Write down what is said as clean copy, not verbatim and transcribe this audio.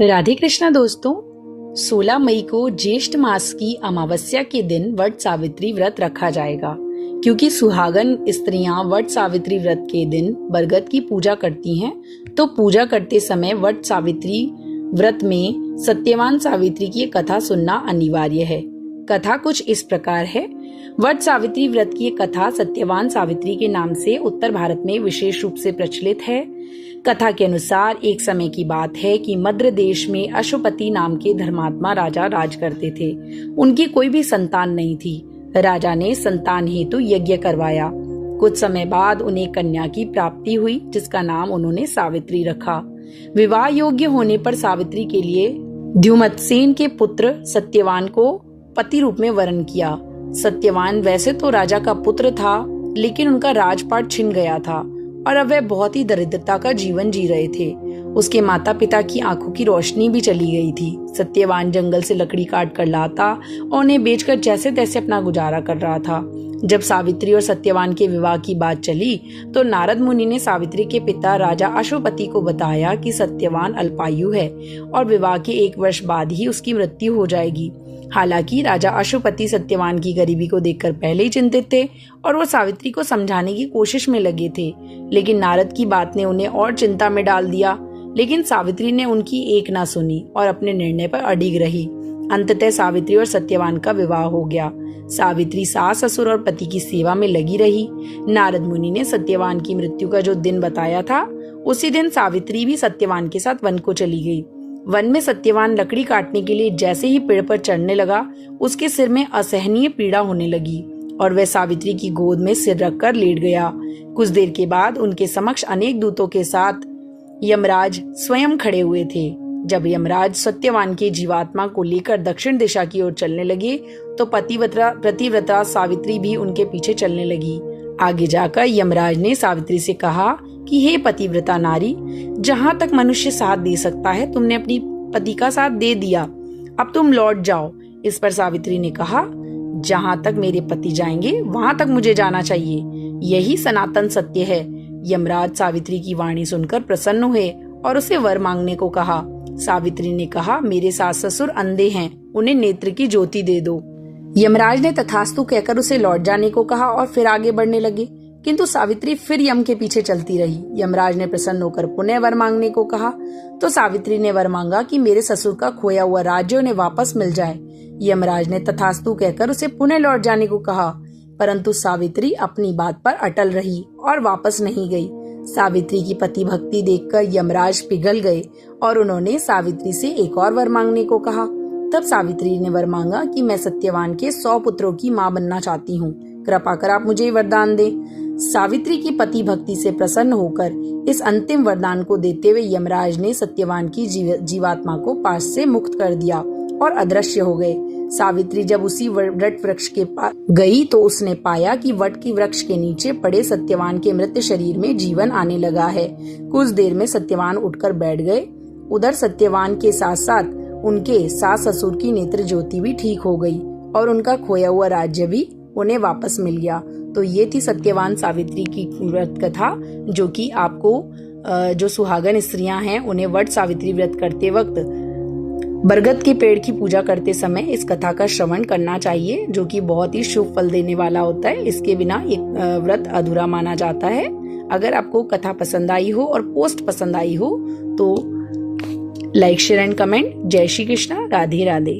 राधे कृष्णा दोस्तों, 16 मई को ज्येष्ठ मास की अमावस्या के दिन वट सावित्री व्रत रखा जाएगा। क्योंकि सुहागन स्त्रियां वट सावित्री व्रत के दिन बरगद की पूजा करती हैं, तो पूजा करते समय वट सावित्री व्रत में सत्यवान सावित्री की कथा सुनना अनिवार्य है। कथा कुछ इस प्रकार है। वट सावित्री व्रत की कथा सत्यवान सावित्री के नाम से उत्तर भारत में विशेष रूप से प्रचलित है। कथा के अनुसार एक समय की बात है कि मद्र देश में अशुपति नाम के धर्मात्मा राजा राज करते थे। उनकी कोई भी संतान नहीं थी। राजा ने संतान हेतु यज्ञ करवाया। कुछ समय बाद उन्हें कन्या की प्राप्ति हुई, जिसका नाम उन्होंने सावित्री रखा। विवाह योग्य होने पर सावित्री के लिए द्युमत्सेन के पुत्र सत्यवान को पति रूप में वरण किया। सत्यवान वैसे तो राजा का पुत्र था, लेकिन उनका राजपाट छिन गया था और अब वह बहुत ही दरिद्रता का जीवन जी रहे थे। उसके माता पिता की आंखों की रोशनी भी चली गई थी। सत्यवान जंगल से लकड़ी काट कर लाता और उन्हें बेचकर जैसे तैसे अपना गुजारा कर रहा था। जब सावित्री और सत्यवान के विवाह की बात चली, तो नारद मुनि ने सावित्री के पिता राजा अशुपति को बताया कि सत्यवान अल्पायु है और विवाह के 1 वर्ष बाद ही उसकी मृत्यु हो जाएगी। हालांकि राजा अशुपति सत्यवान की गरीबी को देखकर पहले ही चिंतित थे और वो सावित्री को समझाने की कोशिश में लगे थे, लेकिन नारद की बात ने उन्हें और चिंता में डाल दिया। लेकिन सावित्री ने उनकी एक ना सुनी और अपने निर्णय पर अडिग रही। अंततः सावित्री और सत्यवान का विवाह हो गया। सावित्री सास ससुर और पति की सेवा में लगी रही। नारद मुनि ने सत्यवान की मृत्यु का जो दिन बताया था, उसी दिन सावित्री भी सत्यवान के साथ वन को चली गई। वन में सत्यवान लकड़ी काटने के लिए जैसे ही पेड़ पर चढ़ने लगा, उसके सिर में असहनीय पीड़ा होने लगी और वह सावित्री की गोद में सिर रखकर लेट गया। कुछ देर के बाद उनके समक्ष अनेक दूतों के साथ यमराज स्वयं खड़े हुए थे। जब यमराज सत्यवान के जीवात्मा को लेकर दक्षिण दिशा की ओर चलने लगे, तो पतिव्रता सावित्री भी उनके पीछे चलने लगी। आगे जाकर यमराज ने सावित्री से कहा कि हे पतिव्रता नारी, जहाँ तक मनुष्य साथ दे सकता है तुमने अपनी पति का साथ दे दिया, अब तुम लौट जाओ। इस पर सावित्री ने कहा, जहाँ तक मेरे पति जाएंगे वहां तक मुझे जाना चाहिए, यही सनातन सत्य है। यमराज सावित्री की वाणी सुनकर प्रसन्न हुए और उसे वर मांगने को कहा। सावित्री ने कहा, मेरे सास ससुर अंधे हैं, उन्हें नेत्र की ज्योति दे दो। यमराज ने तथास्तु कहकर उसे लौट जाने को कहा और फिर आगे बढ़ने लगे, किंतु सावित्री फिर यम के पीछे चलती रही। यमराज ने प्रसन्न होकर पुनः वर मांगने को कहा, तो सावित्री ने वर मांगा कि मेरे ससुर का खोया हुआ राज्य उन्हें वापस मिल जाए। यमराज ने तथास्तु कहकर उसे पुनः लौट जाने को कहा, परंतु सावित्री अपनी बात पर अटल रही और वापस नहीं गई। सावित्री की पति भक्ति देखकर यमराज पिघल गए और उन्होंने सावित्री से एक और वर मांगने को कहा। तब सावित्री ने वर मांगा कि मैं सत्यवान के 100 पुत्रों की मां बनना चाहती हूँ, कृपा कर आप मुझे वरदान दें। सावित्री की पति भक्ति से प्रसन्न होकर इस अंतिम वरदान को देते हुए यमराज ने सत्यवान की जीवात्मा को पास से मुक्त कर दिया और अदृश्य हो गए। सावित्री जब उसी वट वृक्ष के पास गई, तो उसने पाया कि वट की वृक्ष के नीचे पड़े सत्यवान के मृत शरीर में जीवन आने लगा है। कुछ देर में सत्यवान उठकर बैठ गए। उधर सत्यवान के साथ साथ उनके सास ससुर की नेत्र ज्योति भी ठीक हो गई और उनका खोया हुआ राज्य भी उन्हें वापस मिल गया। तो ये थी सत्यवान सावित्री की व्रत कथा, जो कि आपको जो सुहागन स्त्रियां हैं उन्हें वट सावित्री व्रत करते वक्त बरगद के पेड़ की पूजा करते समय इस कथा का श्रवण करना चाहिए, जो कि बहुत ही शुभ फल देने वाला होता है। इसके बिना एक व्रत अधूरा माना जाता है। अगर आपको कथा पसंद आई हो और पोस्ट पसंद आई हो तो लाइक शेयर एंड कमेंट। जय श्री कृष्णा। राधे राधे।